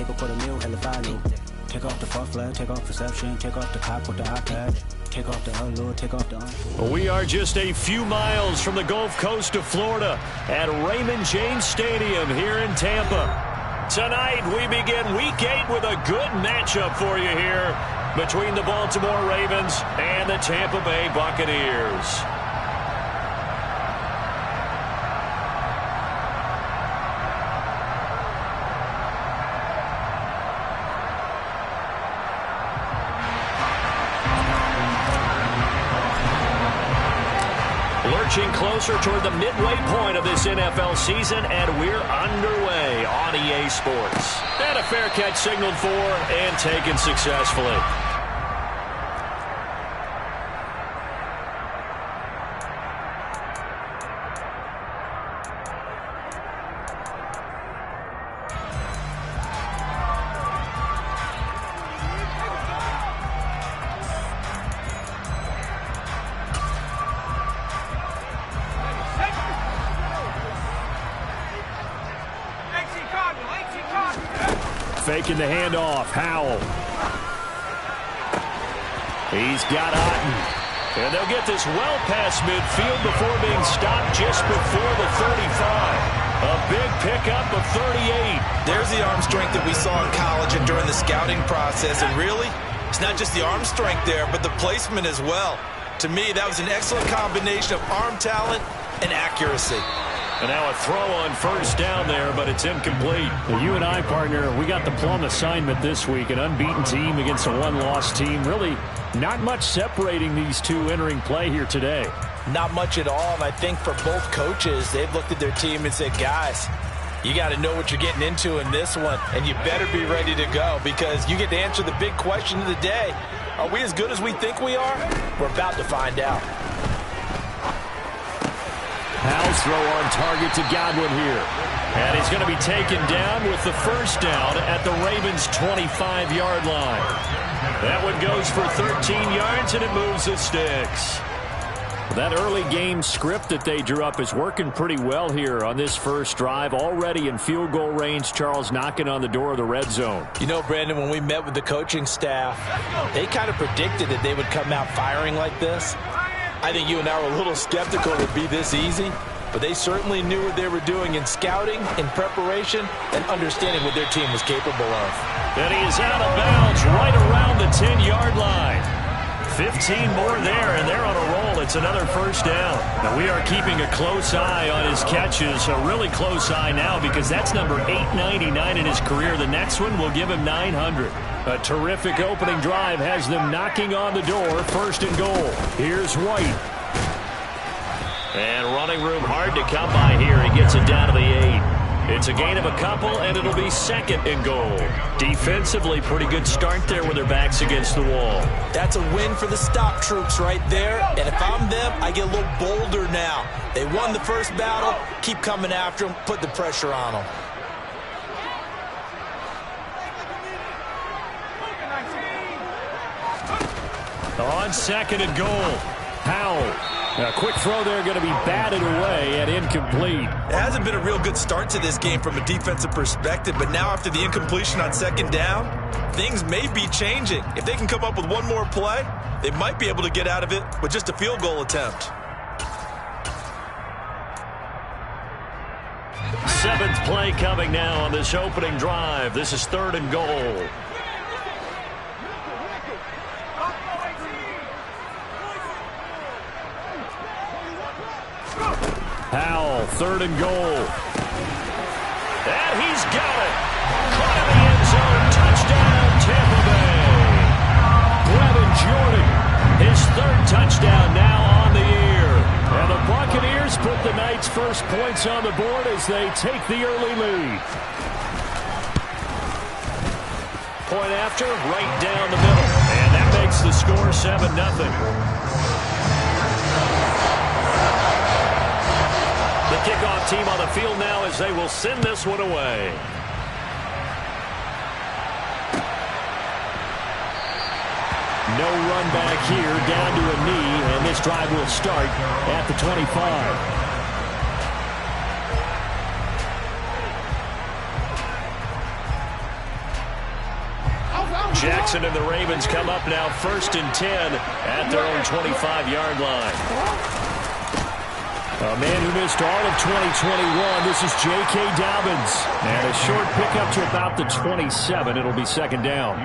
a $250,000 elevado. Take off the false flag, take off perception, take off the cop with the iPad, take off the allure, take off the... We are just a few miles from the Gulf Coast of Florida at Raymond James Stadium here in Tampa. Tonight we begin Week 8 with a good matchup for you here between the Baltimore Ravens and the Tampa Bay Buccaneers. Lurching closer toward the midway point of this NFL season, and we're underway on EA Sports. And a fair catch signaled for and taken successfully. Faking the handoff. Howell. He's got Otten. And they'll get this well past midfield before being stopped just before the 35. A big pickup of 38. There's the arm strength that we saw in college and during the scouting process. And really, it's not just the arm strength there, but the placement as well. To me, that was an excellent combination of arm talent and accuracy. And now a throw on first down there, but it's incomplete. Well, you and I, partner, we got the plum assignment this week. An unbeaten team against a one-loss team. Really not much separating these two entering play here today. Not much at all, and I think for both coaches, they've looked at their team and said, guys, you got to know what you're getting into in this one, and you better be ready to go because you get to answer the big question of the day. Are we as good as we think we are? We're about to find out. Howell's throw on target to Godwin here. And he's going to be taken down with the first down at the Ravens' 25-yard line. That one goes for 13 yards, and it moves the sticks. That early game script that they drew up is working pretty well here on this first drive. Already in field goal range, Charles knocking on the door of the red zone. You know, Brandon, when we met with the coaching staff, they kind of predicted that they would come out firing like this. I think you and I were a little skeptical it would be this easy, but they certainly knew what they were doing in scouting, in preparation, and understanding what their team was capable of. And he is out of bounds right around the 10-yard line. 15 more there, and they're on a roll. It's another first down. Now we are keeping a close eye on his catches, a really close eye now because that's number 899 in his career. The next one will give him 900. A terrific opening drive has them knocking on the door. First and goal. Here's White. And running room hard to come by here. He gets it down to the 8. It's a gain of a couple, and it'll be second and goal. Defensively, pretty good start there with their backs against the wall. That's a win for the stop troops right there. And if I'm them, I get a little bolder now. They won the first battle. Keep coming after them. Put the pressure on them. On second and goal, Howell. A quick throw there going to be batted away and incomplete. It hasn't been a real good start to this game from a defensive perspective, but now after the incompletion on second down, things may be changing. If they can come up with one more play, they might be able to get out of it with just a field goal attempt. Seventh play coming now on this opening drive. This is third and goal. Howell, third and goal. And he's got it. Caught in the end zone. Touchdown, Tampa Bay. Brevin Jordan, his third touchdown now on the year. And the Buccaneers put the night's first points on the board as they take the early lead. Point after, right down the middle. And that makes the score 7-0. The kickoff team on the field now as they will send this one away. No run back here, down to a knee, and this drive will start at the 25. Jackson and the Ravens come up now 1st and 10 at their own 25-yard line. A man who missed all of 2021, this is J.K. Dobbins. And a short pickup to about the 27. It'll be 2nd down.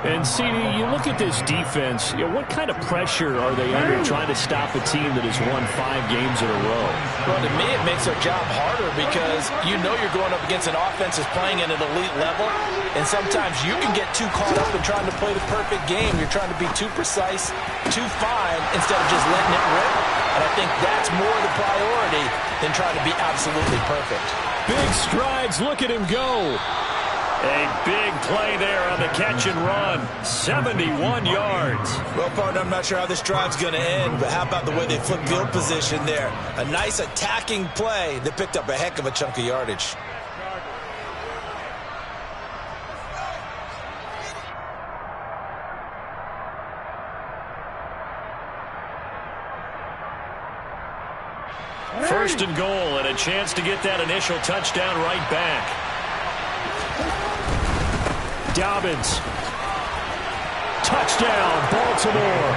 And, CD, you look at this defense, what kind of pressure are they under trying to stop a team that has won 5 games in a row? Well, to me, it makes their job harder because you know you're going up against an offense that's playing at an elite level, and sometimes you can get too caught up in trying to play the perfect game. You're trying to be too precise, too fine, instead of just letting it rip. And I think that's more the priority than trying to be absolutely perfect. Big strides. Look at him go. A big play there on the catch and run. 71 yards. Well, partner, I'm not sure how this drive's going to end, but how about the way they flipped field position there? A nice attacking play that picked up a heck of a chunk of yardage. First and goal, and a chance to get that initial touchdown right back. Dobbins. Touchdown, Baltimore.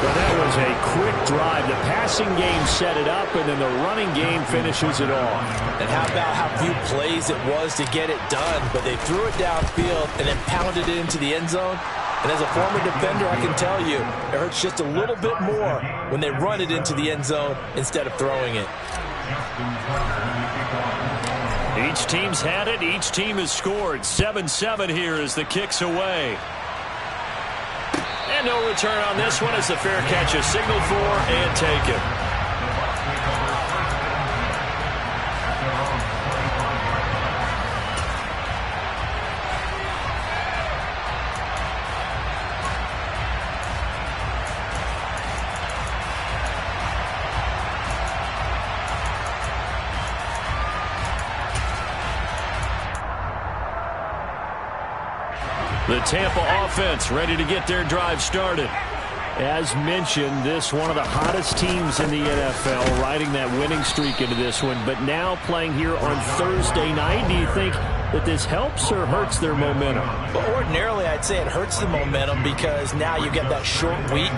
But that was a quick drive. The passing game set it up, and then the running game finishes it off. And how about how few plays it was to get it done, but they threw it downfield and then pounded it into the end zone. And as a former defender, I can tell you, it hurts just a little bit more when they run it into the end zone instead of throwing it. Each team's had it. Each team has scored. 7-7 here as the kick's away. And no return on this one as the fair catch is signaled for and taken. The Tampa offense ready to get their drive started. As mentioned, this one of the hottest teams in the NFL, riding that winning streak into this one, but now playing here on Thursday night. Do you think that this helps or hurts their momentum? Well, ordinarily, I'd say it hurts the momentum because now you get that short week.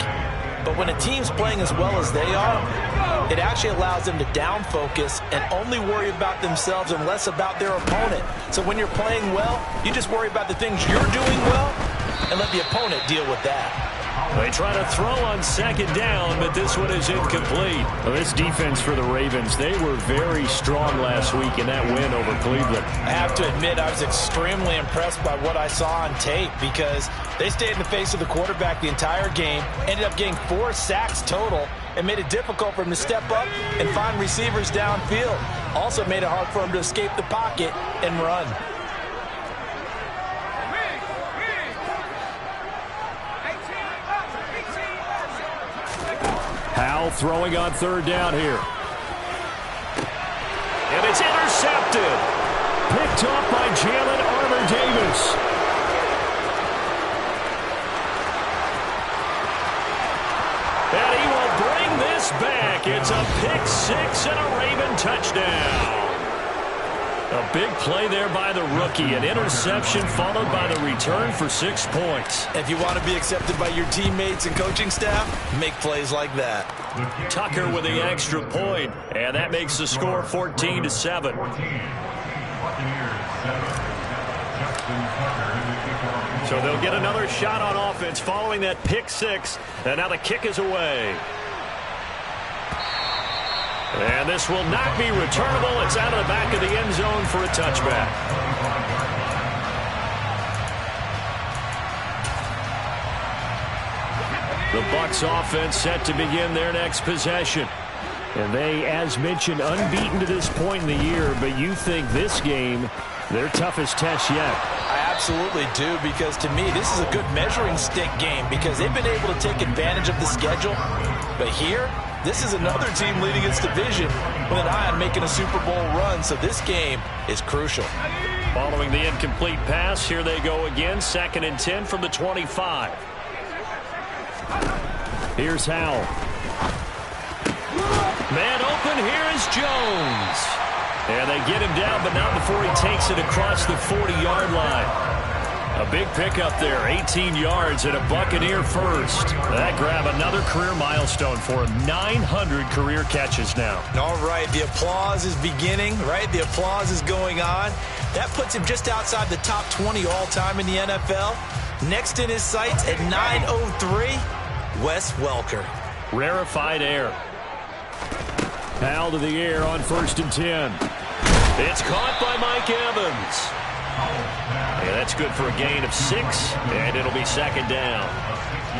But when a team's playing as well as they are, it actually allows them to down focus and only worry about themselves and less about their opponent. So when you're playing well, you just worry about the things you're doing well and let the opponent deal with that. They try to throw on 2nd down, but this one is incomplete. Well, this defense for the Ravens, they were very strong last week in that win over Cleveland. I have to admit, I was extremely impressed by what I saw on tape because they stayed in the face of the quarterback the entire game, ended up getting 4 sacks total, and made it difficult for him to step up and find receivers downfield. Also made it hard for him to escape the pocket and run. Howell throwing on 3rd down here. And it's intercepted. Picked off by Jalen Armour-Davis. And he will bring this back. It's a pick 6 and a Raven touchdown. A big play there by the rookie. An interception followed by the return for 6 points. If you want to be accepted by your teammates and coaching staff, make plays like that. Tucker with the extra point, and that makes the score 14-7. So they'll get another shot on offense following that pick 6, and now the kick is away. And this will not be returnable. It's out of the back of the end zone for a touchback. The Bucs offense set to begin their next possession. And they, as mentioned, unbeaten to this point in the year, but you think this game, their toughest test yet. I absolutely do, because to me, this is a good measuring stick game because they've been able to take advantage of the schedule. But here, this is another team leading its division with an eye on making a Super Bowl run, so this game is crucial. Following the incomplete pass, here they go again, 2nd and 10 from the 25. Here's Howell. Man open, here is Jones. And they get him down, but not before he takes it across the 40-yard line. A big pickup there, 18 yards and a Buccaneer first. That grab another career milestone for him, 900 career catches now. All right, the applause is beginning, right? The applause is going on. That puts him just outside the top 20 all-time in the NFL. Next in his sights at 903, Wes Welker. Rarefied air. Foul to the air on 1st and 10. It's caught by Mike Evans. Yeah, that's good for a gain of 6, and it'll be 2nd down.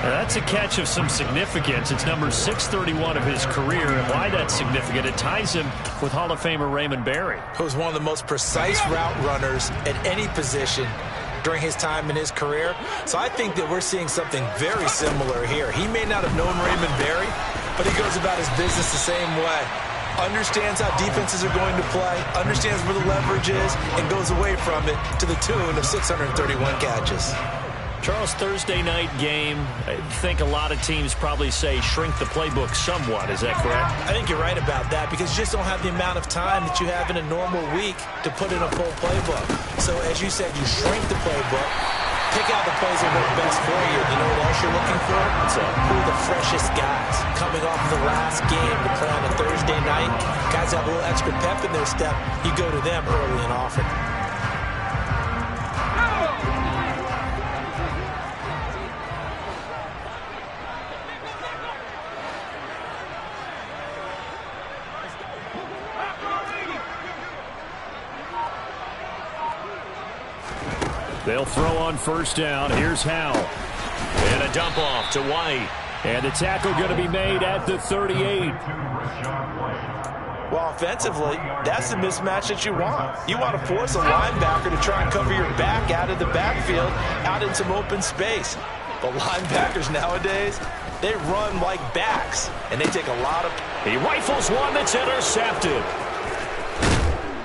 That's a catch of some significance. It's number 631 of his career, and why that's significant, it ties him with Hall of Famer Raymond Berry. Who was one of the most precise route runners at any position during his time in his career. So I think that we're seeing something very similar here. He may not have known Raymond Berry, but he goes about his business the same way. Understands how defenses are going to play, understands where the leverage is, and goes away from it to the tune of 631 catches. Charles, Thursday night game, I think a lot of teams probably say shrink the playbook somewhat. Is that correct? I think you're right about that because you just don't have the amount of time that you have in a normal week to put in a full playbook. So as you said, you shrink the playbook, pick out the plays that work best for you. You know what else you're looking for? Who are the freshest guys coming off the last game to play on a Thursday night? Guys have a little extra pep in their step. You go to them early and often. They'll throw on 1st down. Here's Howell. And a dump off to White. And the tackle going to be made at the 38. Well, offensively, that's the mismatch that you want. You want to force a linebacker to try and cover your back out of the backfield, out in some open space. But linebackers nowadays, they run like backs, and they take a lot of... He rifles one that's intercepted.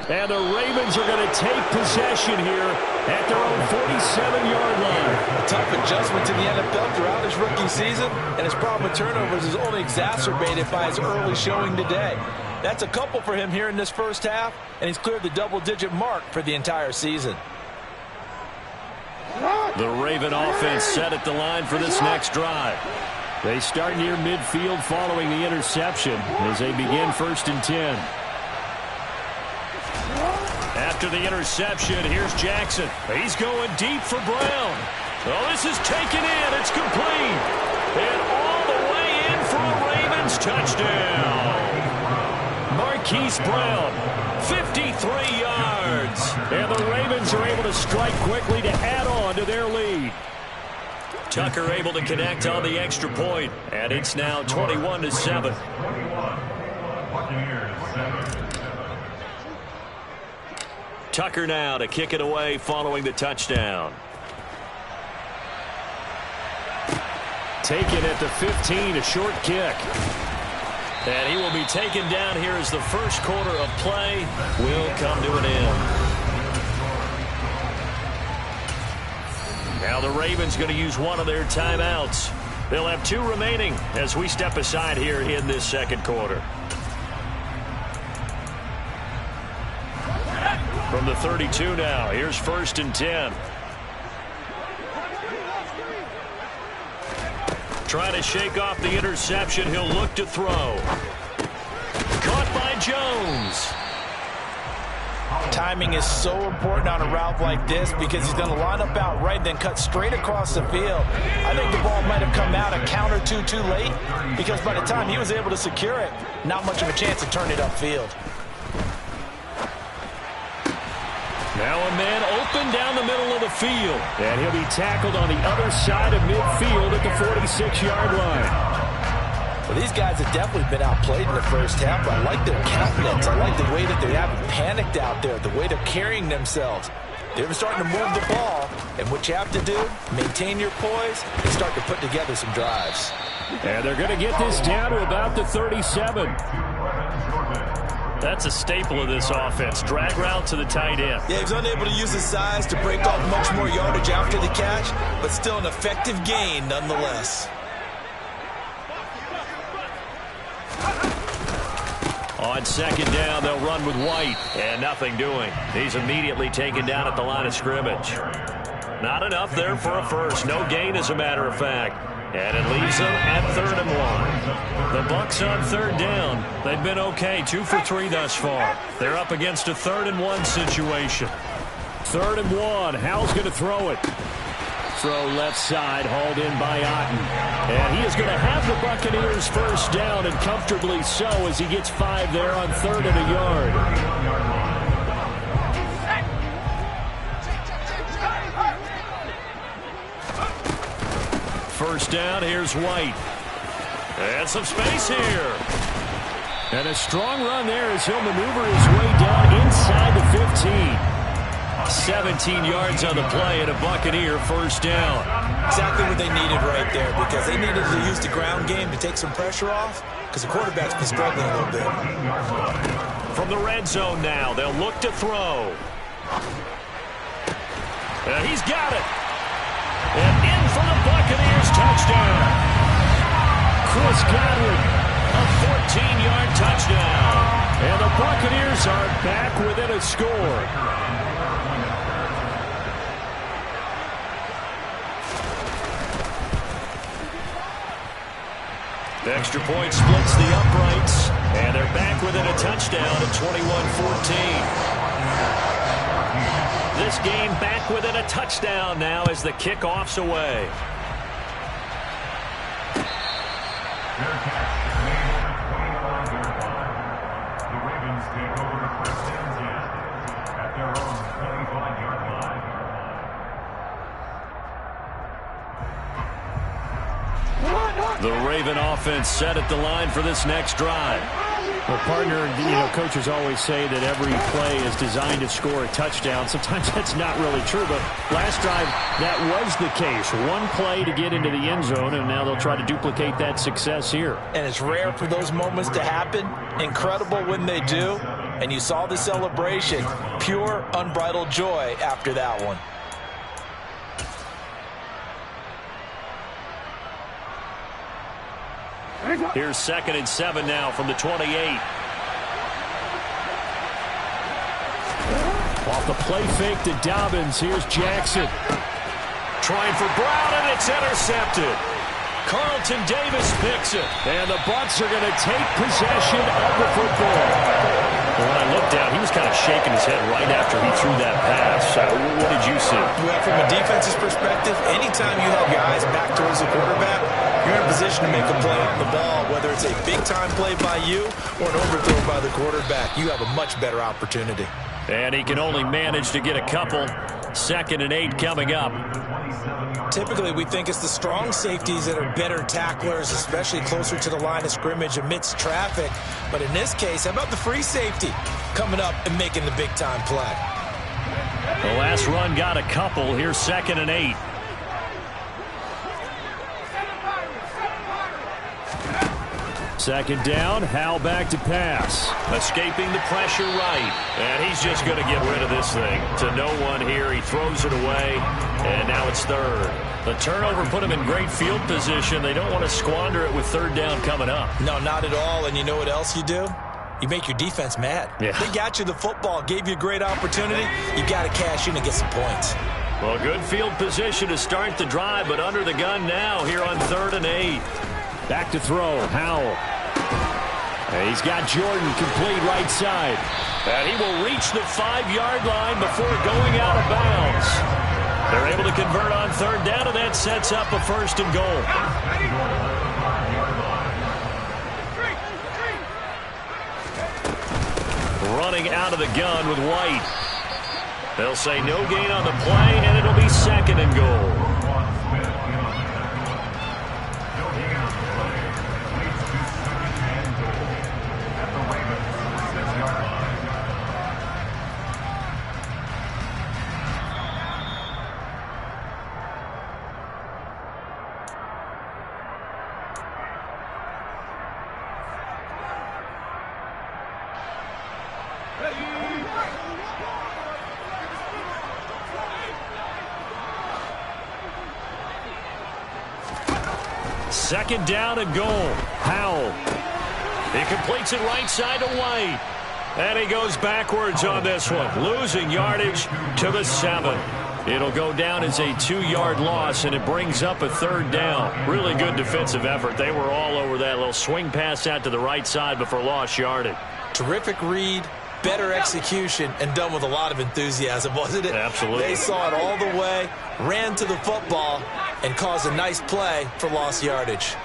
And the Ravens are going to take possession here at their own 47-yard line. A tough adjustment to the NFL throughout his rookie season, and his problem with turnovers is only exacerbated by his early showing today. That's a couple for him here in this first half, and he's cleared the double-digit mark for the entire season. The Raven offense set at the line for this next drive. They start near midfield following the interception as they begin 1st and 10. After the interception, here's Jackson. He's going deep for Brown. Oh, this is taken in. It's complete. And all the way in for a Ravens touchdown. Marquise Brown, 53 yards. And the Ravens are able to strike quickly to add on to their lead. Tucker able to connect on the extra point. And it's now 21-7. Tucker now to kick it away following the touchdown. Taken at the 15, a short kick. And he will be taken down here as the first quarter of play will come to an end. Now the Ravens going to use one of their timeouts. They'll have 2 remaining as we step aside here in this second quarter. From the 32 now, here's 1st and 10. Trying to shake off the interception. He'll look to throw. Caught by Jones. Timing is so important on a route like this because he's going to line up out right, then cut straight across the field. I think the ball might have come out a count or two too late because by the time he was able to secure it, not much of a chance to turn it upfield. Now a man open down the middle of the field. And he'll be tackled on the other side of midfield at the 46-yard line. Well, these guys have definitely been outplayed in the first half, but I like their countenance. I like the way that they haven't panicked out there, the way they're carrying themselves. They're starting to move the ball, and what you have to do, maintain your poise and start to put together some drives. And they're going to get this down to about the 37. That's a staple of this offense. Drag route to the tight end. Yeah, he's unable to use his size to break off much more yardage after the catch, but still an effective gain nonetheless. On 2nd down, they'll run with White, and nothing doing. He's immediately taken down at the line of scrimmage. Not enough there for a first. No gain, as a matter of fact. And it leaves them at 3rd and 1. The Bucs on 3rd down. They've been okay, 2 for 3 thus far. They're up against a 3rd and 1 situation. 3rd and 1. Howell's going to throw it. Throw left side, hauled in by Otten. And he is going to have the Buccaneers first down, and comfortably so, as he gets 5 there on 3rd and a yard. First down, here's White. And some space here. And a strong run there as he'll maneuver his way down inside the 15. 17 yards on the play and a Buccaneer first down. Exactly what they needed right there, because they needed to use the ground game to take some pressure off, because the quarterback's been struggling a little bit. From the red zone now, they'll look to throw. And he's got it. And in for the Buccaneers touchdown. Chris Godwin, a 14-yard touchdown. And the Buccaneers are back within a score. The extra point splits the uprights, and they're back within a touchdown at 21-14. This game back within a touchdown now as the kickoff's away. The Ravens take over the first and 10 at their own 25-yard line. The Raven offense set at the line for this next drive. Well, partner, coaches always say that every play is designed to score a touchdown. Sometimes that's not really true, but last drive, that was the case. One play to get into the end zone, and now they'll try to duplicate that success here. And it's rare for those moments to happen. Incredible when they do. And you saw the celebration. Pure, unbridled joy after that one. Here's 2nd and 7 now from the 28. Off the play fake to Dobbins. Here's Jackson. Trying for Brown, and it's intercepted. Carlton Davis picks it. And the Bucs are going to take possession of the football. When I looked down, he was kind of shaking his head right after he threw that pass. What did you see? Well, from a defense's perspective, anytime you have your eyes back towards the quarterback, you're in a position to make a play on the ball, whether it's a big-time play by you or an overthrow by the quarterback. You have a much better opportunity. And he can only manage to get a couple. 2nd and 8 coming up. Typically, we think it's the strong safeties that are better tacklers, especially closer to the line of scrimmage amidst traffic. But in this case, how about the free safety coming up and making the big-time play? The last run got a couple. Here's 2nd and 8. Second down, Howell back to pass. Escaping the pressure right. And he's just going to get rid of this thing. To no one here. He throws it away. And now it's 3rd. The turnover put him in great field position. They don't want to squander it with 3rd down coming up. No, not at all. And you know what else you do? You make your defense mad. Yeah. They got you the football, gave you a great opportunity. You got to cash in and get some points. Well, good field position to start the drive, but under the gun now here on 3rd and 8. Back to throw, Howell. And he's got Jordan complete right side. And he will reach the 5-yard line before going out of bounds. They're able to convert on 3rd down, and that sets up a 1st and goal. Running out of the gun with White. They'll say no gain on the play, and it'll be 2nd and goal. Second down and goal. Howell. He completes it right side to White. And he goes backwards on this one, losing yardage to the 7. It'll go down as a 2-yard loss, and it brings up a 3rd down. Really good defensive effort. They were all over that little swing pass out to the right side, but for lost yardage. Terrific read, better execution, and done with a lot of enthusiasm, wasn't it? Absolutely. They saw it all the way, ran to the football, and caused a nice play for lost yardage.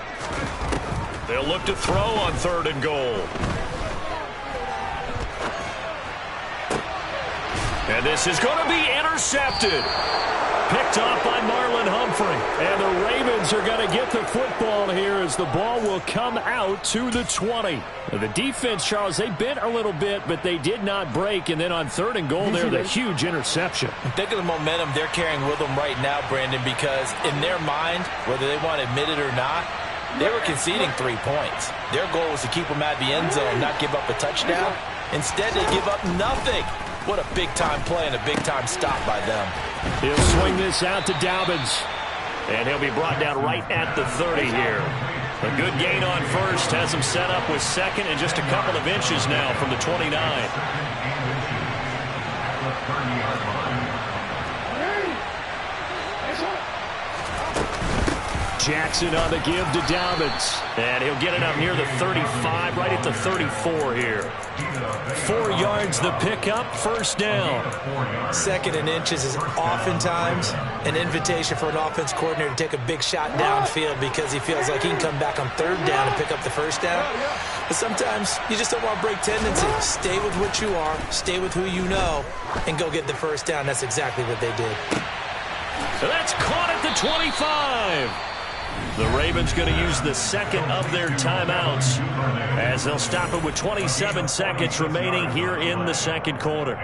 They'll look to throw on 3rd and goal. And this is going to be intercepted. Picked off by Marlon Humphrey. And the Ravens are going to get the football here as the ball will come out to the 20. The defense, Charles, they bent a little bit, but they did not break. And then on 3rd and goal, there's a huge interception. Think of the momentum they're carrying with them right now, Brandon, because in their mind, whether they want to admit it or not, they were conceding 3 points. Their goal was to keep them at the end zone, not give up a touchdown. Instead, they give up nothing. What a big-time play and a big-time stop by them. He'll swing this out to Dobbins. And he'll be brought down right at the 30 here. A good gain on 1st. Has him set up with 2nd and just a couple of inches now from the 29. Jackson on the give to Dobbins. And he'll get it up near the 35, right at the 34 here. 4 yards the pickup, 1st down. 2nd and inches is oftentimes an invitation for an offense coordinator to take a big shot downfield because he feels like he can come back on 3rd down and pick up the 1st down. But sometimes you just don't want to break tendency. Stay with what you are, stay with who you know, and go get the 1st down. That's exactly what they did. So that's caught at the 25. The Ravens going to use the 2nd of their timeouts as they'll stop it with 27 seconds remaining here in the 2nd quarter.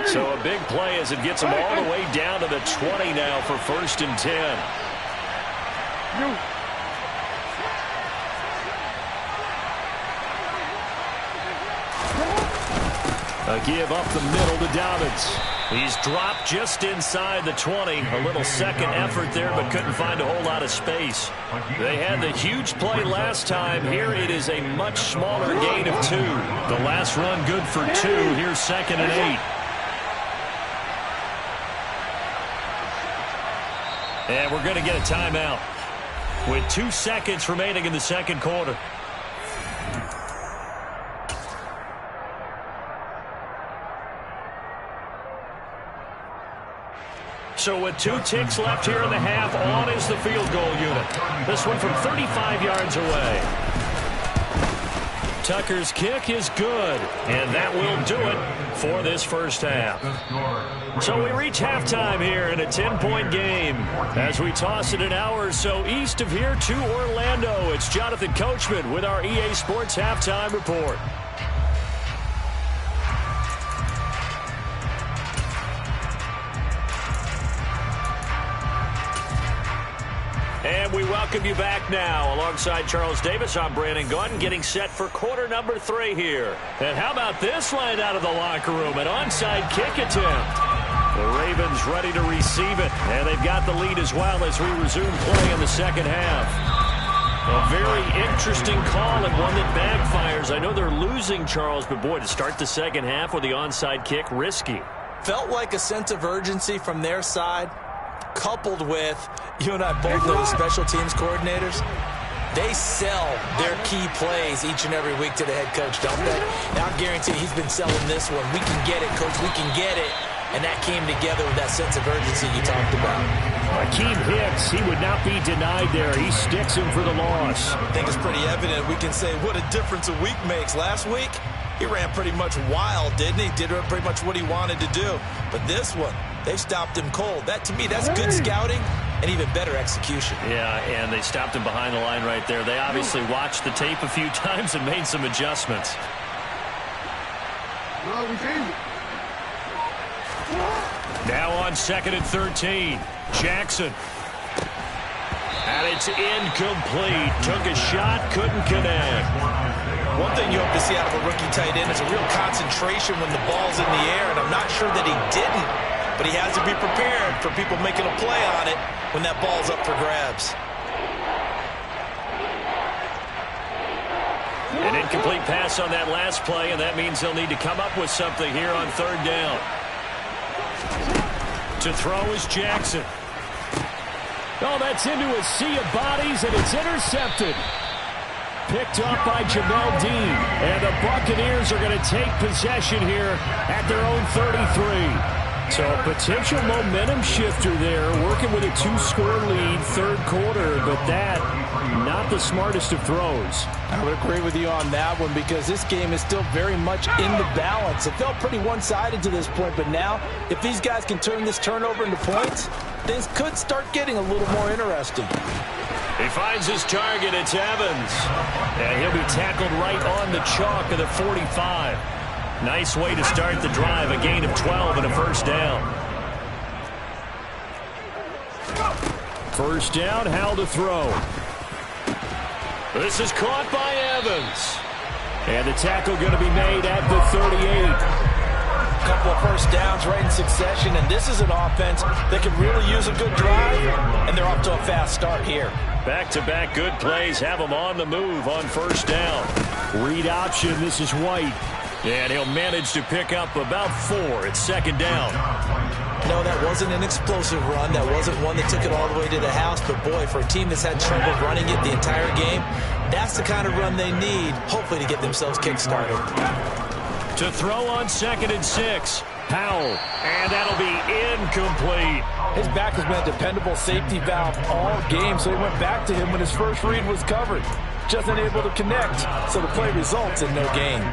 So a big play as it gets them all the way down to the 20 now for 1st and 10. A give up the middle to Dobbins. He's dropped just inside the 20. A little 2nd effort there, but couldn't find a whole lot of space. They had the huge play last time. Here it is a much smaller gain of 2. The last run good for 2. Here's 2nd and 8. And we're going to get a timeout with 2 seconds remaining in the 2nd quarter. So with 2 ticks left here in the half, on is the field goal unit. This one from 35 yards away. Tucker's kick is good, and that will do it for this 1st half. So we reach halftime here in a 10-point game. As we toss it an hour or so east of here to Orlando, it's Jonathan Coachman with our EA Sports Halftime Report. And we welcome you back now. Alongside Charles Davis, I'm Brandon Gaudin, getting set for quarter number 3 here. And how about this line out of the locker room? An onside kick attempt. The Ravens ready to receive it. And they've got the lead as well as we resume play in the 2nd half. A very interesting call and one that backfires. I know they're losing, Charles, but boy, to start the 2nd half with the onside kick, risky. Felt like a sense of urgency from their side, coupled with, you and I both know the special teams coordinators, they sell their key plays each and every week to the head coach, don't they? Now, I guarantee he's been selling this one. We can get it, coach, we can get it. And that came together with that sense of urgency you talked about. Akeem Hicks, he would not be denied there. He sticks him for the loss. I think it's pretty evident. We can say what a difference a week makes. Last week, he ran pretty much wild, didn't he? Did pretty much what he wanted to do. But this one, they've stopped him cold. That, to me, that's good scouting and even better execution. Yeah, and they stopped him behind the line right there. They obviously watched the tape a few times and made some adjustments. Now on 2nd and 13. Jackson. And it's incomplete. Took a shot, couldn't connect. One thing you hope to see out of a rookie tight end is a real concentration when the ball's in the air, and I'm not sure that he didn't, but he has to be prepared for people making a play on it when that ball's up for grabs. An incomplete pass on that last play, and that means they'll need to come up with something here on third down. To throw is Jackson. Oh, that's into a sea of bodies, and it's intercepted. Picked up by Jamel Dean. And the Buccaneers are going to take possession here at their own 33. So a potential momentum shifter there, working with a 2-score lead, third quarter, but that, not the smartest of throws. I would agree with you on that one because this game is still very much in the balance. It felt pretty one-sided to this point, but now, if these guys can turn this turnover into points, things could start getting a little more interesting. He finds his target. It's Evans. And he'll be tackled right on the chalk of the 45. Nice way to start the drive. A gain of 12 and a first down. First down, Howell to throw. This is caught by Evans. And the tackle going to be made at the 38. A couple of first downs right in succession, and this is an offense that could really use a good drive, and they're off to a fast start here. Back-to-back good plays have them on the move on first down. Read option, this is White. And he'll manage to pick up about 4 at second down. No, that wasn't an explosive run. That wasn't one that took it all the way to the house. But, boy, for a team that's had trouble running it the entire game, that's the kind of run they need, hopefully, to get themselves kick-started. To throw on 2nd and 6. Howell. And that'll be incomplete. His back has been a dependable safety valve all game, so he went back to him when his first read was covered. Just unable to connect, so the play results in no gain.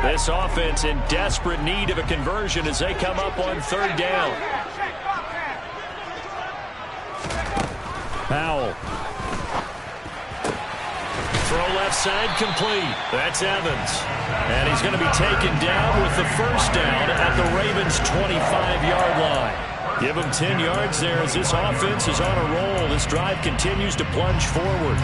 This offense in desperate need of a conversion as they come up on third down. Howell. Throw left side complete. That's Evans. And he's going to be taken down with the first down at the Ravens' 25-yard line. Give him 10 yards there as this offense is on a roll. This drive continues to plunge forward.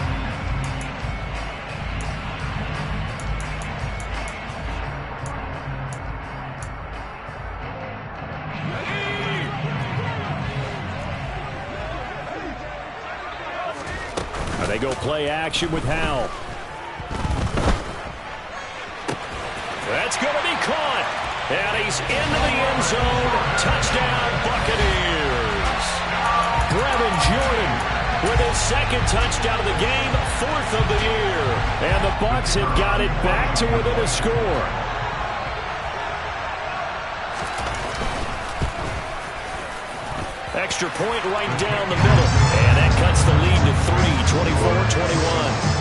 They go play action with Howell. That's going to be caught. And he's into the end zone. Touchdown, Buccaneers. Brevin Jordan with his second touchdown of the game, 4th of the year. And the Bucs have got it back to within a score. Extra point right down the middle. And that cuts the lead to 3, 24-21.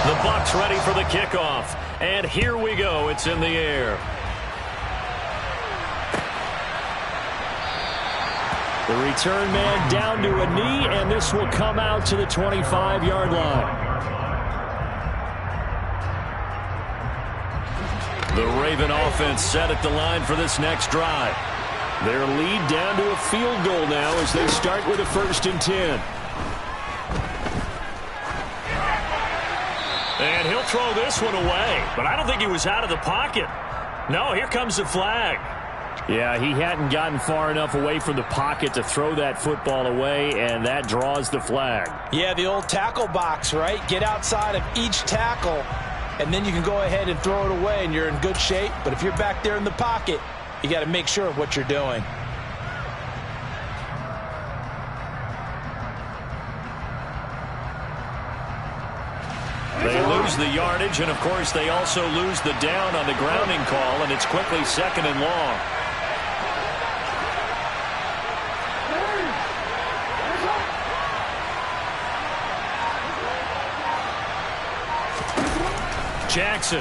The Bucs ready for the kickoff. And here we go. It's in the air. The return man down to a knee, and this will come out to the 25-yard line. The Raven offense set at the line for this next drive. Their lead down to a field goal now as they start with a 1st and 10. And he'll throw this one away, but I don't think he was out of the pocket. No, here comes the flag. Yeah, he hadn't gotten far enough away from the pocket to throw that football away, and that draws the flag. Yeah, the old tackle box, right? Get outside of each tackle, and then you can go ahead and throw it away, and you're in good shape. But if you're back there in the pocket, you got to make sure of what you're doing. They lose the yardage, and, of course, they also lose the down on the grounding call, and it's quickly 2nd and long. Jackson.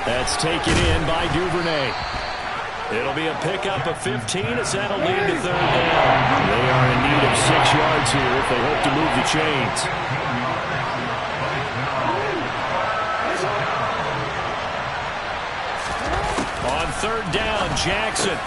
That's taken in by Duvernay. It'll be a pickup of 15 as that'll lead to third down. They are in need of 6 yards here if they hope to move the chains. On third down, Jackson.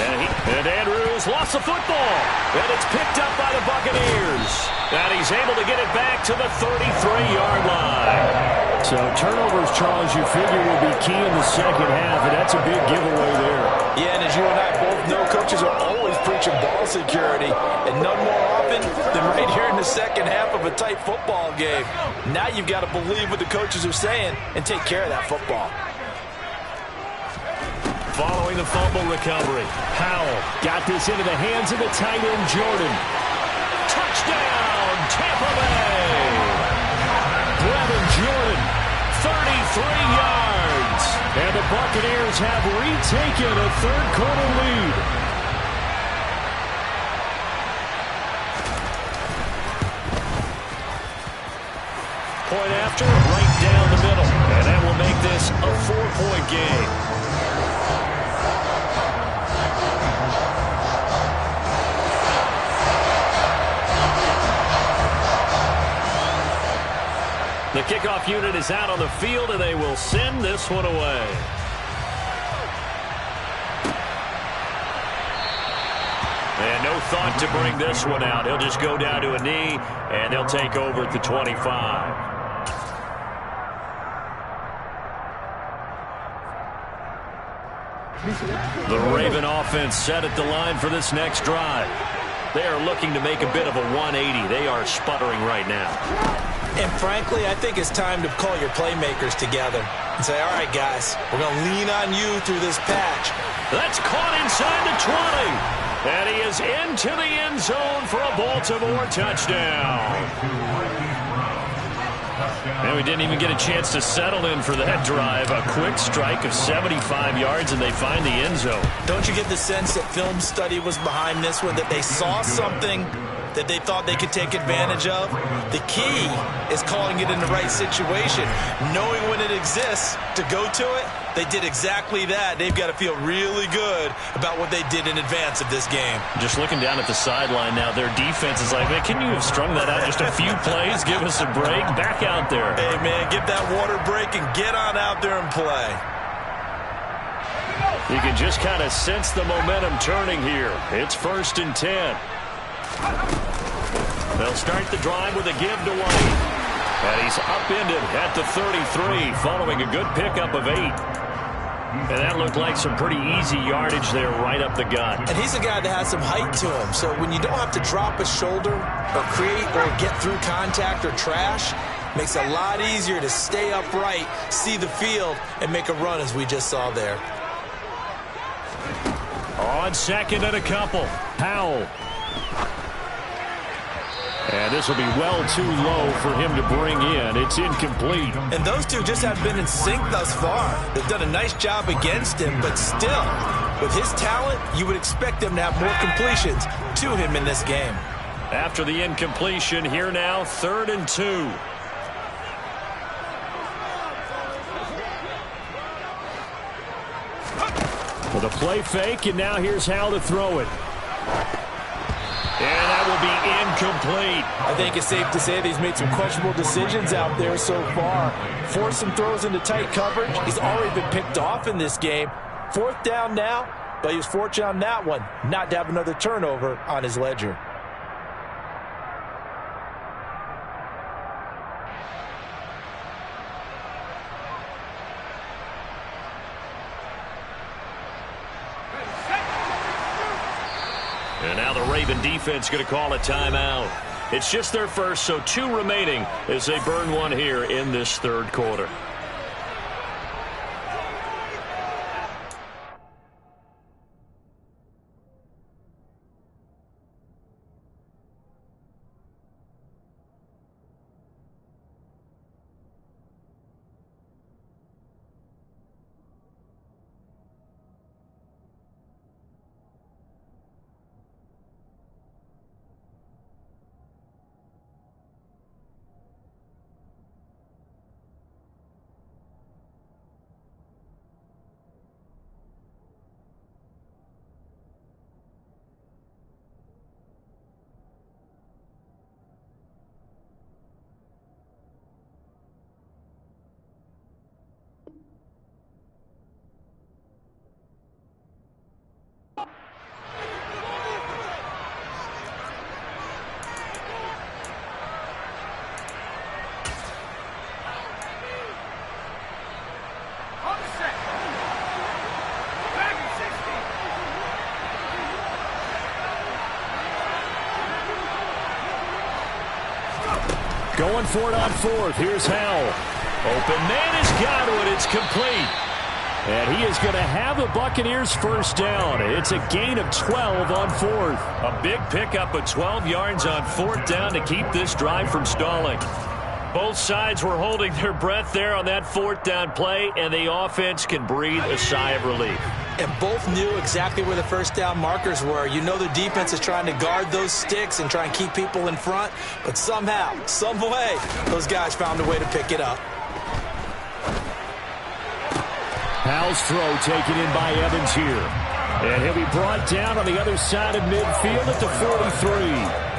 And Andrews lost the football. And it's picked up by the Buccaneers. And he's able to get it back to the 33-yard line. So turnovers, Charles, you figure will be key in the second half, and that's a big giveaway there. Yeah, and as you and I both know, coaches are always preaching ball security, and none more often than right here in the second half of a tight football game. Now you've got to believe what the coaches are saying and take care of that football. Following the fumble recovery, Howell got this into the hands of the tight end, Jordan. Touchdown, Tampa Bay! Brevin Jordan, 33 yards. And the Buccaneers have retaken a third-quarter lead. Point after, right down the middle. And that will make this a 4-point game. The kickoff unit is out on the field, and they will send this one away. And no thought to bring this one out. He'll just go down to a knee, and they'll take over at the 25. The Raven offense set at the line for this next drive. They are looking to make a bit of a 180. They are sputtering right now. And frankly, I think it's time to call your playmakers together and say, all right, guys, we're going to lean on you through this patch. That's caught inside the 20. And he is into the end zone for a Baltimore touchdown. And we didn't even get a chance to settle in for that drive. A quick strike of 75 yards, and they find the end zone. Don't you get the sense that film study was behind this one, that they saw something that they thought they could take advantage of? The key is calling it in the right situation, knowing when it exists to go to it. They did exactly that. They've got to feel really good about what they did in advance of this game. Just looking down at the sideline now, their defense is like, man, can you have strung that out just a few plays? Give us a break. Back out there. Hey, man, give that water break and get on out there and play. You can just kind of sense the momentum turning here. It's 1st and 10. They'll start the drive with a give to White. And he's upended at the 33 following a good pickup of 8. And that looked like some pretty easy yardage there right up the gut. And he's a guy that has some height to him. So when you don't have to drop a shoulder or create or get through contact or trash, makes it a lot easier to stay upright, see the field, and make a run as we just saw there. On 2nd and a couple, Howell. And this will be well too low for him to bring in. It's incomplete. And those two just have been in sync thus far. They've done a nice job against him, but still, with his talent, you would expect them to have more completions to him in this game. After the incompletion, here now, 3rd and 2. With a play fake, and now here's how to throw it. And that will be incomplete. I think it's safe to say that he's made some questionable decisions out there so far. Forced some throws into tight coverage. He's already been picked off in this game. 4th down now, but he was fortunate on that one not to have another turnover on his ledger. And now the Raven defense going to call a timeout. It's just their first, so 2 remaining as they burn one here in this 3rd quarter. Going for it on fourth. Here's Howell. Open man is Godwin. It's complete. And he is going to have the Buccaneers first down. It's a gain of 12 on fourth. A big pickup of 12 yards on fourth down to keep this drive from stalling. Both sides were holding their breath there on that fourth down play, and the offense can breathe a sigh of relief. And both knew exactly where the first down markers were. You know the defense is trying to guard those sticks and try and keep people in front, but somehow, some way, those guys found a way to pick it up. Howell's throw taken in by Evans here. And he'll be brought down on the other side of midfield at the 43.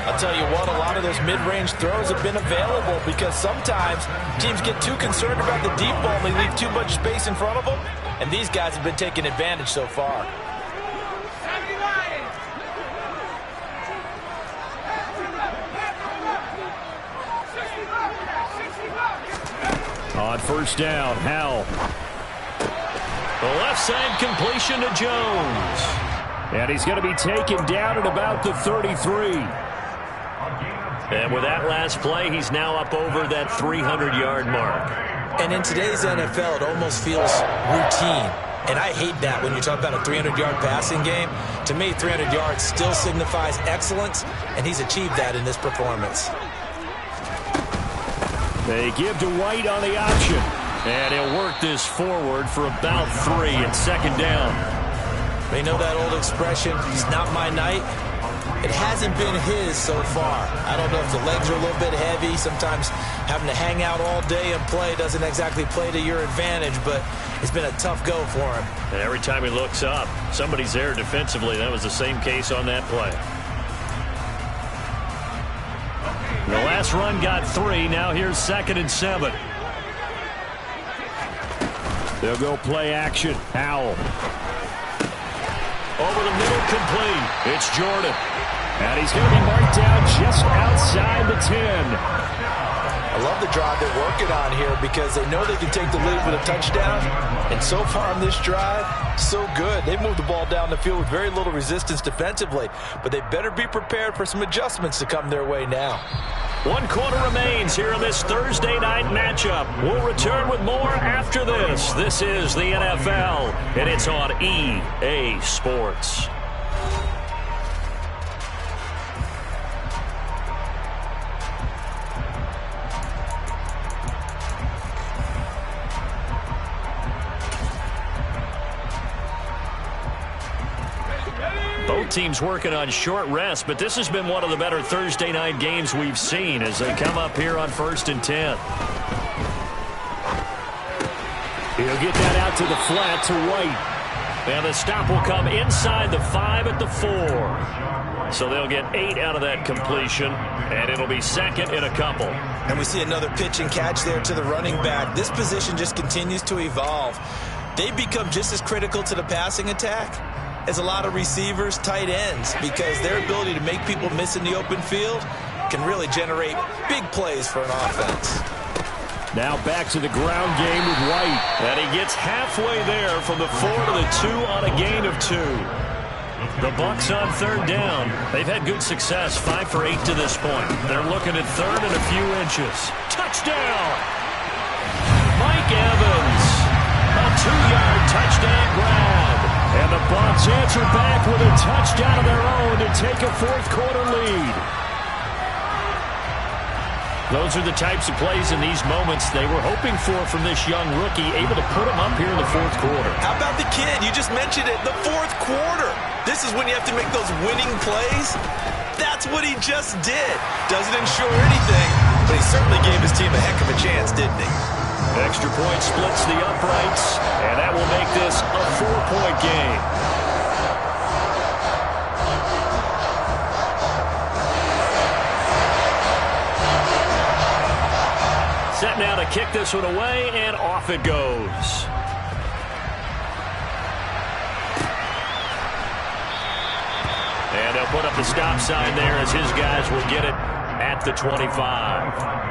I'll tell you what, a lot of those mid-range throws have been available because sometimes teams get too concerned about the deep ball and they leave too much space in front of them, and these guys have been taking advantage so far. On first down, Howell. The left side completion to Jones. And he's going to be taken down at about the 33. And with that last play, he's now up over that 300-yard mark. And in today's NFL, it almost feels routine. And I hate that when you talk about a 300-yard passing game. To me, 300 yards still signifies excellence, and he's achieved that in this performance. They give to White on the option. And he'll work this forward for about 3 and second down. You know that old expression, it's not my night? It hasn't been his so far. I don't know if the legs are a little bit heavy. Sometimes having to hang out all day and play doesn't exactly play to your advantage, but it's been a tough go for him. And every time he looks up, somebody's there defensively. That was the same case on that play. The last run got 3. Now here's 2nd and 7. They'll go play action. Howell. Over the middle, complete. It's Jordan. And he's going to be marked down just outside the 10. I love the drive they're working on here because they know they can take the lead with a touchdown. And so far on this drive, so good. They moved the ball down the field with very little resistance defensively. But they better be prepared for some adjustments to come their way now. 1 quarter remains here in this Thursday night matchup. We'll return with more after this. This is the NFL, and it's on EA Sports. Both teams working on short rest, but this has been one of the better Thursday night games we've seen as they come up here on 1st and 10. He'll get that out to the flat to White. And the stop will come inside the 5 at the 4. So they'll get 8 out of that completion, and it'll be 2nd and a couple. And we see another pitch and catch there to the running back. This position just continues to evolve. They become just as critical to the passing attack as a lot of receivers, tight ends, because their ability to make people miss in the open field can really generate big plays for an offense. Now back to the ground game with White. And he gets halfway there from the 4 to the 2 on a gain of 2. The Bucs on 3rd down. They've had good success, 5 for 8 to this point. They're looking at 3rd and a few inches. Touchdown! Mike Evans. A 2-yard touchdown grab. And the Bucs answer back with a touchdown of their own to take a 4th quarter lead. Those are the types of plays in these moments they were hoping for from this young rookie, able to put him up here in the 4th quarter. How about the kid? You just mentioned it, the 4th quarter. This is when you have to make those winning plays. That's what he just did. Doesn't ensure anything, but he certainly gave his team a heck of a chance, didn't he? Extra point splits the uprights, and that will make this a 4-point game. Set now to kick this one away, and off it goes. And they'll put up the stop sign there as his guys will get it at the 25.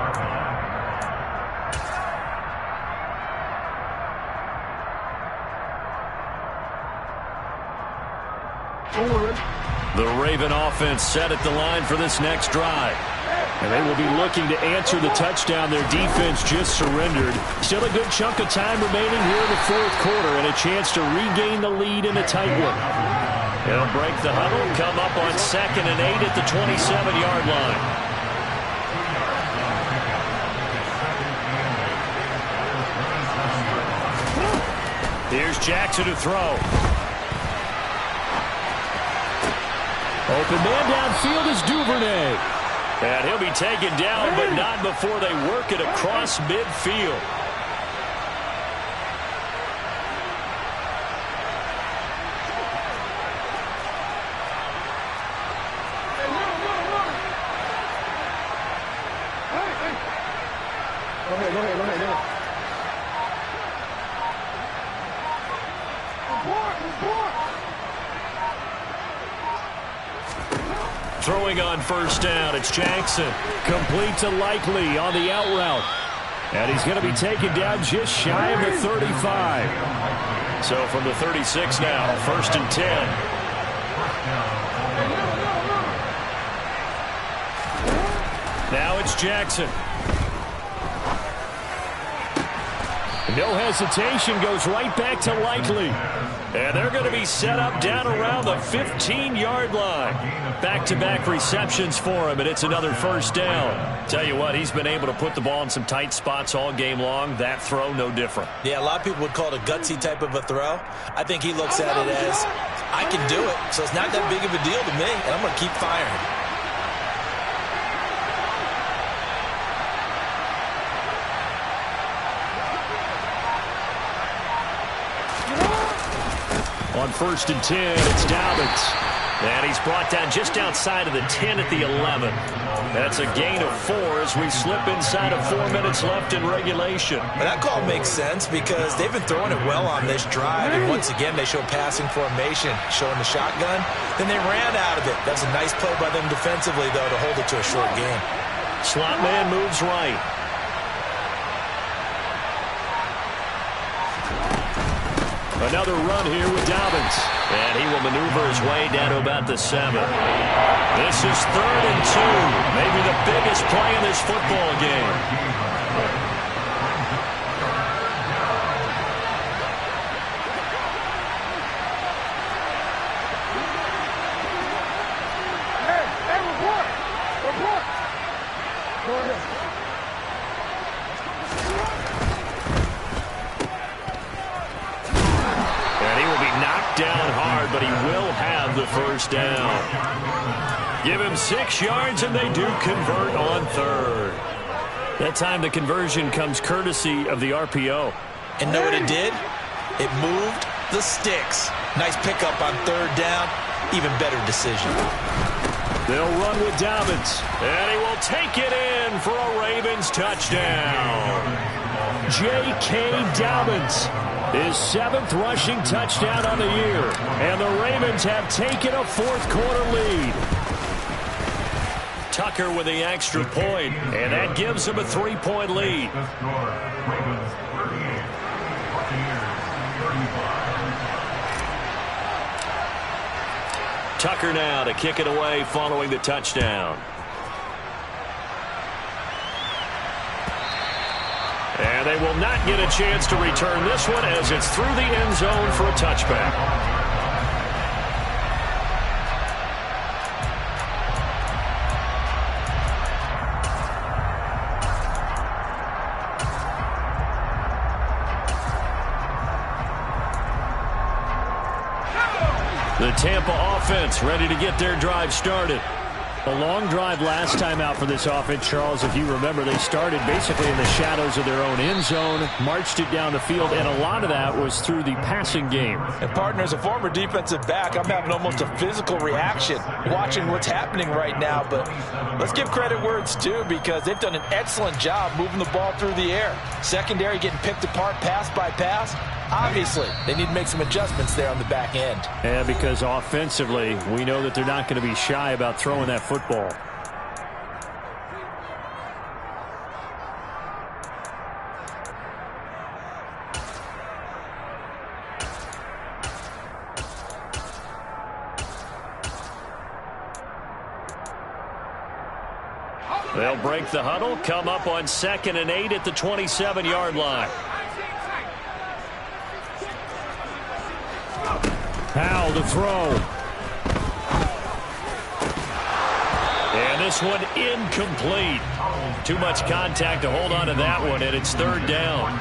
The Raven offense set at the line for this next drive. And they will be looking to answer the touchdown their defense just surrendered. Still a good chunk of time remaining here in the fourth quarter and a chance to regain the lead in a tight one. They'll break the huddle, come up on 2nd and 8 at the 27-yard line. Here's Jackson to throw. Open man downfield is Duvernay. And he'll be taken down, but not before they work it across midfield. Throwing on first down, it's Jackson. Complete to Likely on the out route. And he's going to be taken down just shy of the 35. So from the 36 now, 1st and 10. Now it's Jackson. No hesitation, goes right back to Likely. And they're going to be set up down around the 15-yard line. Back-to-back receptions for him, and it's another first down. Tell you what, he's been able to put the ball in some tight spots all game long. That throw, no different. Yeah, a lot of people would call it a gutsy type of a throw. I think he looks at it as, I can do it, so it's not that big of a deal to me, and I'm going to keep firing. On 1st and 10, it's Dobbins. And he's brought down just outside of the 10 at the 11. That's a gain of 4 as we slip inside of 4 minutes left in regulation. But that call makes sense because they've been throwing it well on this drive. And once again, they show passing formation, showing the shotgun. Then they ran out of it. That's a nice play by them defensively, though, to hold it to a short game. Slot man moves right. Another run here with Dobbins. And he will maneuver his way down to about the 7. This is 3rd and 2. Maybe the biggest play in this football game. Down hard, but he will have the first down. Give him 6 yards, and they do convert on 3rd. That time the conversion comes courtesy of the RPO. And know what it did? It moved the sticks. Nice pickup on 3rd down. Even better decision. They'll run with Dobbins, and he will take it in for a Ravens touchdown. J.K. Dobbins. His 7th rushing touchdown on the year. And the Ravens have taken a fourth-quarter lead. Tucker with the extra point, and that gives him a 3-point lead. Ravens 38, Buccaneers 35. Tucker now to kick it away following the touchdown. And they will not get a chance to return this one as it's through the end zone for a touchback. The Tampa offense ready to get their drive started. A long drive last time out for this offense, Charles. If you remember, they started basically in the shadows of their own end zone, marched it down the field, and a lot of that was through the passing game. And, partner, as a former defensive back, I'm having almost a physical reaction watching what's happening right now. But let's give credit where it's due because they've done an excellent job moving the ball through the air. Secondary getting picked apart pass by pass. Obviously, they need to make some adjustments there on the back end. And because offensively, we know that they're not going to be shy about throwing that football. They'll break the huddle, come up on 2nd and 8 at the 27-yard line. Powell to throw. And this one incomplete. Too much contact to hold on to that one, and it's 3rd down.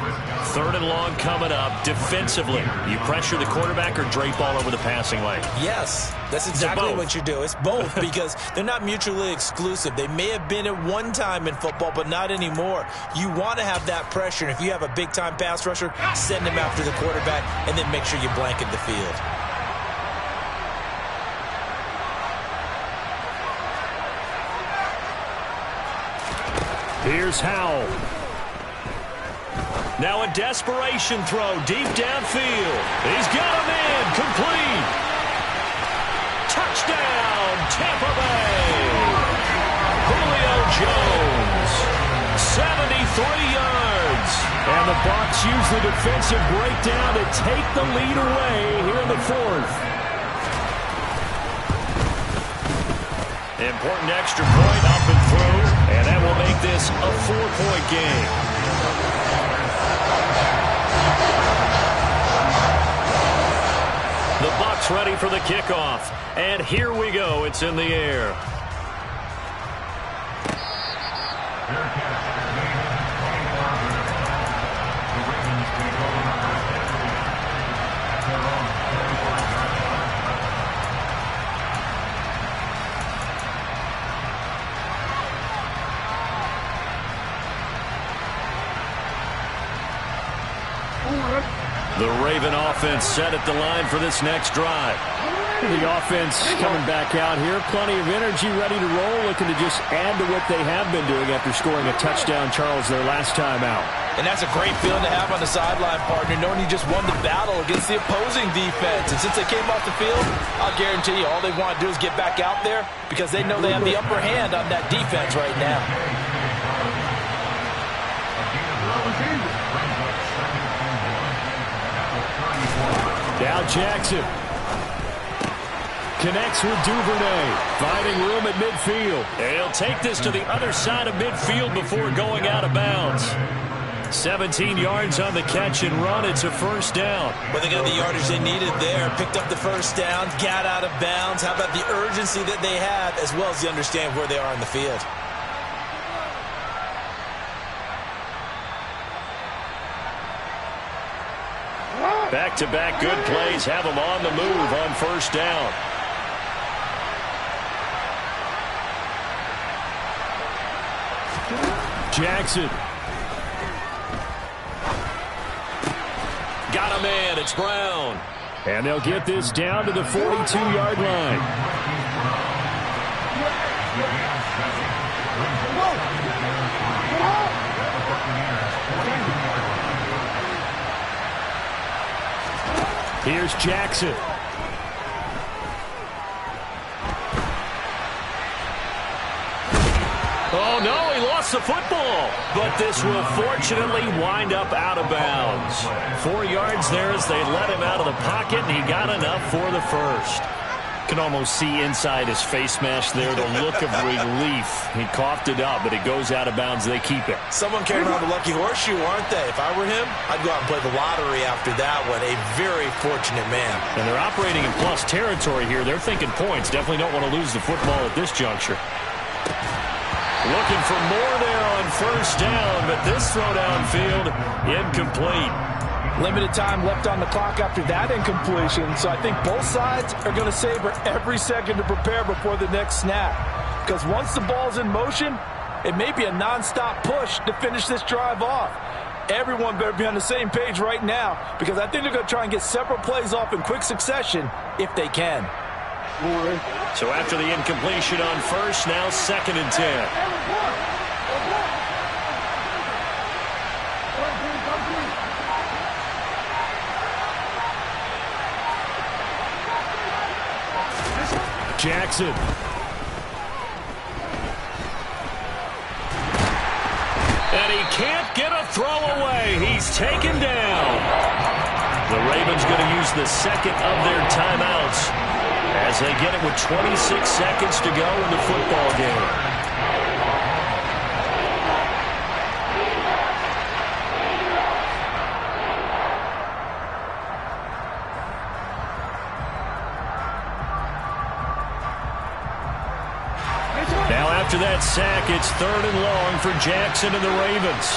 3rd and long coming up. Defensively, you pressure the quarterback or drape all over the passing lane? Yes, that's exactly what you do. It's both because they're not mutually exclusive. They may have been at one time in football, but not anymore. You want to have that pressure, and if you have a big-time pass rusher, send him after the quarterback, and then make sure you blanket the field. Here's Howell. Now a desperation throw deep downfield. He's got him in. Complete. Touchdown, Tampa Bay. Julio Jones. 73 yards. And the Bucs use the defensive breakdown to take the lead away here in the 4th. Important extra point up and through, and that will make this a 4-point game. The Bucs ready for the kickoff, and here we go. It's in the air. The Raven offense set at the line for this next drive. The offense coming back out here. Plenty of energy, ready to roll, looking to just add to what they have been doing after scoring a touchdown, Charles, their last time out. And that's a great feeling to have on the sideline, partner, knowing you just won the battle against the opposing defense. And since they came off the field, I'll guarantee you all they want to do is get back out there because they know they have the upper hand on that defense right now. Now Jackson connects with Duvernay, finding room at midfield. He'll take this to the other side of midfield before going out of bounds. 17 yards on the catch and run. It's a 1st down. Well, they got the yardage they needed there. Picked up the 1st down, got out of bounds. How about the urgency that they have as well as the understand where they are in the field? Back-to-back good plays have them on the move on 1st down. Jackson. Got him in. It's Brown. And they'll get this down to the 42-yard line. Here's Jackson. Oh, no, he lost the football. But this will fortunately wind up out of bounds. 4 yards there as they let him out of the pocket, and he got enough for the 1st. Can almost see inside his face mask there the look of relief. He coughed it up, but it goes out of bounds. They keep it. Someone carrying around the lucky horseshoe, aren't they? If I were him, I'd go out and play the lottery after that one. A very fortunate man. And they're operating in plus territory here. They're thinking points. Definitely don't want to lose the football at this juncture. Looking for more there on 1st down, but this throw downfield incomplete. Limited time left on the clock after that incompletion, so I think both sides are going to savor every second to prepare before the next snap. Because once the ball's in motion, it may be a nonstop push to finish this drive off. Everyone better be on the same page right now because I think they're going to try and get several plays off in quick succession if they can. So after the incompletion on 1st, now 2nd and 10. Jackson. And he can't get a throw away. He's taken down. The Ravens going to use the 2nd of their timeouts as they get it with 26 seconds to go in the football game. after that sack, it's 3rd and long for Jackson and the Ravens.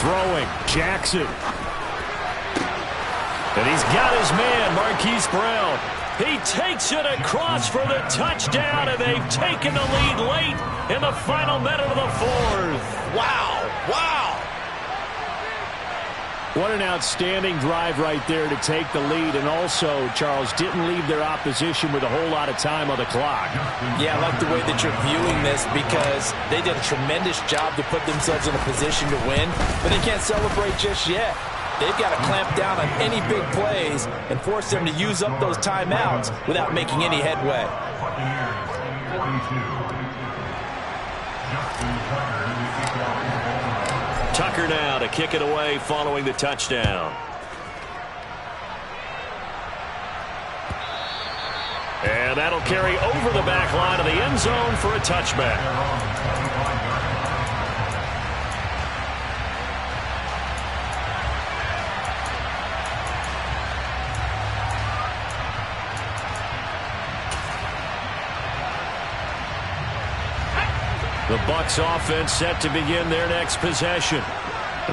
Throwing, Jackson. And he's got his man, Marquise Brown. He takes it across for the touchdown, and they've taken the lead late in the final minute of the 4th. Wow, wow. What an outstanding drive right there to take the lead, and also, Charles, didn't leave their opposition with a whole lot of time on the clock. Yeah, I like the way that you're viewing this because they did a tremendous job to put themselves in a position to win, but they can't celebrate just yet. They've got to clamp down on any big plays and force them to use up those timeouts without making any headway. Tucker now to kick it away following the touchdown. And that'll carry over the back line of the end zone for a touchback. The Bucs offense set to begin their next possession.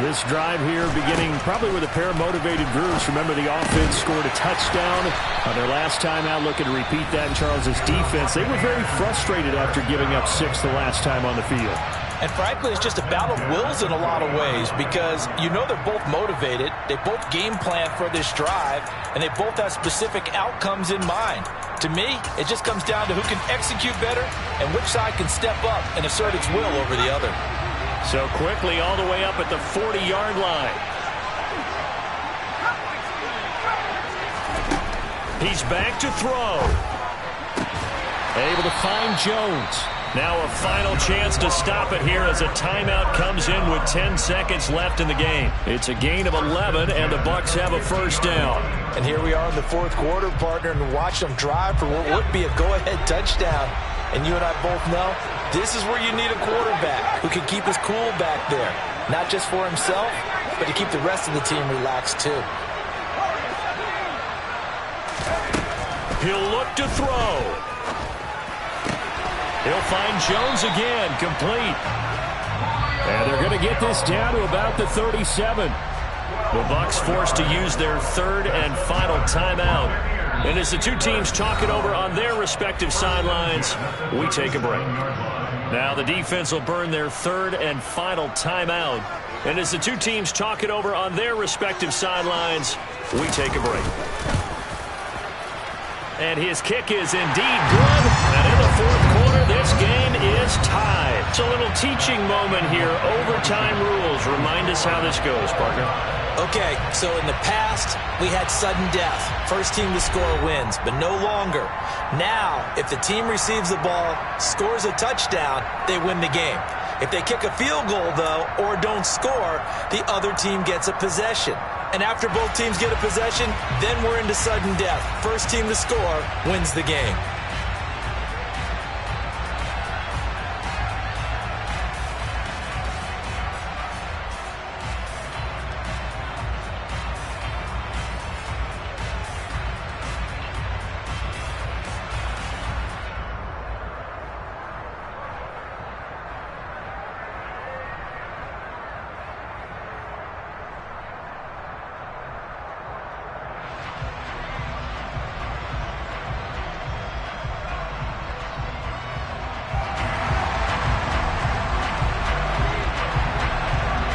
This drive here beginning probably with a pair of motivated groups. Remember, the offense scored a touchdown on their last time out, looking to repeat that in Charles's defense. They were very frustrated after giving up 6 the last time on the field. And frankly, it's just a battle of wills in a lot of ways because you know they're both motivated. They both game plan for this drive, and they both have specific outcomes in mind. To me, it just comes down to who can execute better and which side can step up and assert its will over the other. So quickly all the way up at the 40-yard line. He's back to throw. Able to find Jones. Now a final chance to stop it here as a timeout comes in with 10 seconds left in the game. It's a gain of 11, and the Bucs have a first down. And here we are in the 4th quarter, partner, and watch them drive for what would be a go-ahead touchdown. And you and I both know this is where you need a quarterback who can keep his cool back there. Not just for himself, but to keep the rest of the team relaxed too. He'll look to throw. He'll find Jones again, complete. And they're going to get this down to about the 37. The Bucs forced to use their 3rd and final timeout. And as the two teams talk it over on their respective sidelines, we take a break. Now the defense will burn their 3rd and final timeout. And as the two teams talk it over on their respective sidelines, we take a break. And his kick is indeed good. And in the 4th quarter, this game is tied. It's a little teaching moment here. Overtime rules. Remind us how this goes, partner. Okay, so in the past, we had sudden death. First team to score wins, but no longer. Now, if the team receives the ball, scores a touchdown, they win the game. If they kick a field goal, though, or don't score, the other team gets a possession. And after both teams get a possession, then we're into sudden death. First team to score wins the game.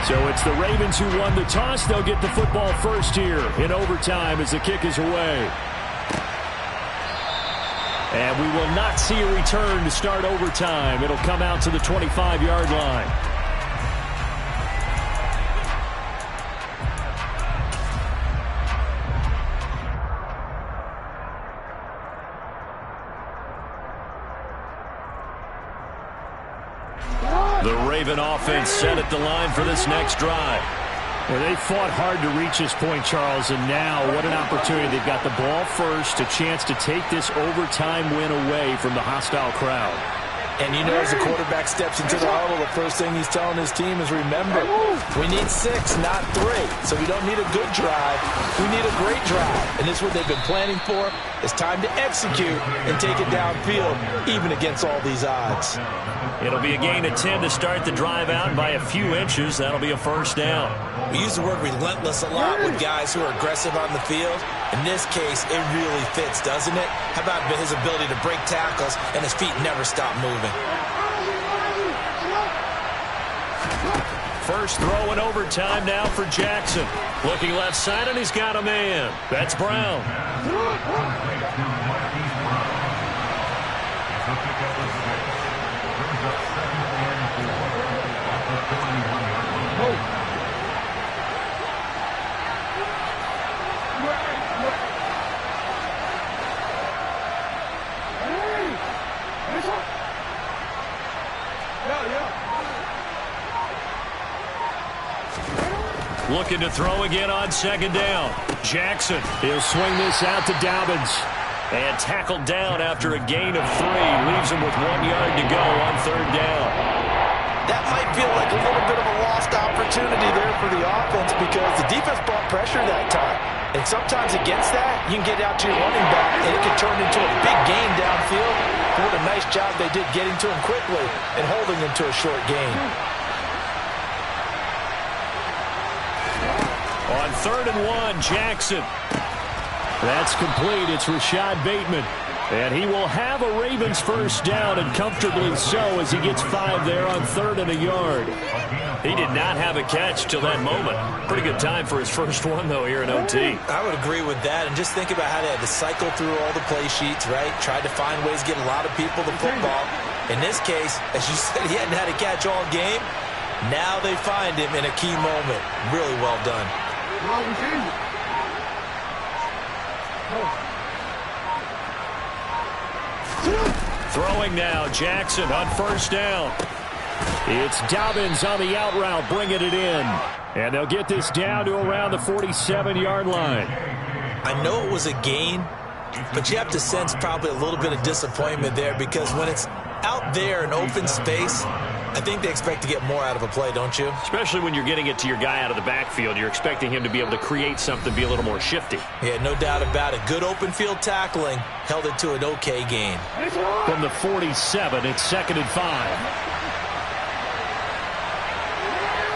So it's the Ravens who won the toss. They'll get the football first here in overtime as the kick is away. And we will not see a return to start overtime. It'll come out to the 25-yard line. The Raven offense set at the line for this next drive. Well, they fought hard to reach this point, Charles, and now what an opportunity. They've got the ball first, a chance to take this overtime win away from the hostile crowd. And you know, as the quarterback steps into the huddle, the first thing he's telling his team is, remember, we need 6, not 3. So we don't need a good drive. We need a great drive. And this is what they've been planning for. It's time to execute and take it downfield, even against all these odds. It'll be a gain of 10 to start the drive out by a few inches. That'll be a first down. We use the word relentless a lot with guys who are aggressive on the field. In this case, it really fits, doesn't it? How about his ability to break tackles and his feet never stop moving? First throw in overtime now for Jackson. Looking left side, and he's got a man. That's Brown. Looking to throw again on second down. Jackson. He'll swing this out to Dobbins. And tackled down after a gain of 3. Leaves him with 1 yard to go on third down. That might feel like a little bit of a lost opportunity there for the offense because the defense brought pressure that time. And sometimes against that, you can get out to your running back, and it can turn into a big gain downfield. What a nice job they did getting to him quickly and holding him to a short gain. On 3rd and 1, Jackson. That's complete. It's Rashad Bateman. And he will have a Ravens first down, and comfortably so, as he gets 5 there on 3rd and a yard. He did not have a catch till that moment. Pretty good time for his first one, though, here in OT. I would agree with that. And just think about how they had to cycle through all the play sheets, right? Tried to find ways to get a lot of people the football. In this case, as you said, he hadn't had a catch all game. Now they find him in a key moment. Really well done. Throwing now, Jackson on first down. It's Dobbins on the out route, bringing it in. And they'll get this down to around the 47-yard line. I know it was a gain, but you have to sense probably a little bit of disappointment there because when it's out there in open space, I think they expect to get more out of a play, don't you? Especially when you're getting it to your guy out of the backfield. You're expecting him to be able to create something, be a little more shifty. Yeah, no doubt about it. Good open field tackling held it to an okay gain. From the 47, it's 2nd and 5.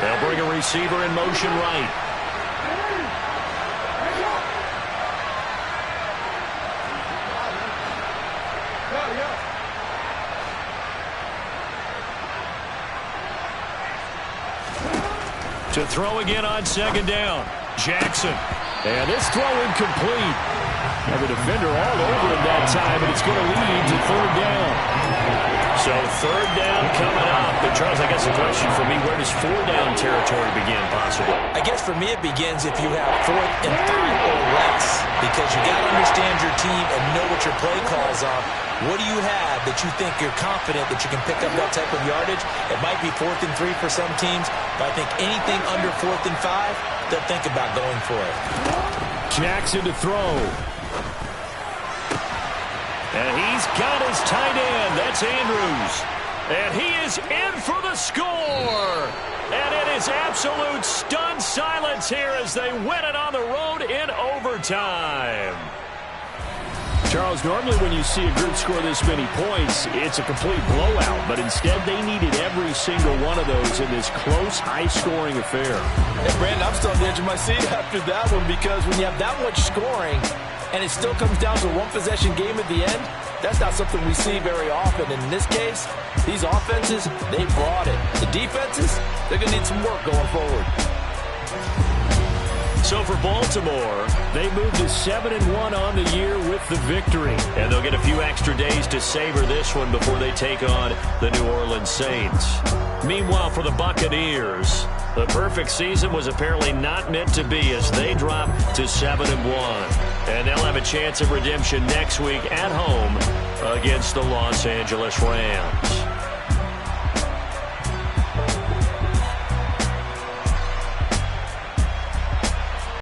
They'll bring a receiver in motion right. To throw again on second down. Jackson. And this throw incomplete. And the defender all over him that time, and it's going to lead to 3rd down. So 3rd down coming up. But Charles, I guess the question for me, where does 4-down territory begin possibly? I guess for me it begins if you have 4th and 5 or less. Because you got to understand your team and know what your play calls are. What do you have that you think you're confident that you can pick up that type of yardage? It might be 4th and 3 for some teams, but I think anything under 4th and 5, they'll think about going for it. Jackson to throw. And he's got his tight end. That's Andrews. And he is in for the score. And it is absolute stunned silence here as they win it on the road in overtime. Charles, normally when you see a group score this many points, it's a complete blowout. But instead, they needed every single one of those in this close, high-scoring affair. Hey, Brandon, I'm still on the edge of my seat after that one because when you have that much scoring and it still comes down to a one-possession game at the end, that's not something we see very often. And in this case, these offenses, they brought it. The defenses, they're going to need some work going forward. So for Baltimore, they moved to 7-1 on the year with the victory. And they'll get a few extra days to savor this one before they take on the New Orleans Saints. Meanwhile, for the Buccaneers, the perfect season was apparently not meant to be as they drop to 7-1. And they'll have a chance of redemption next week at home against the Los Angeles Rams.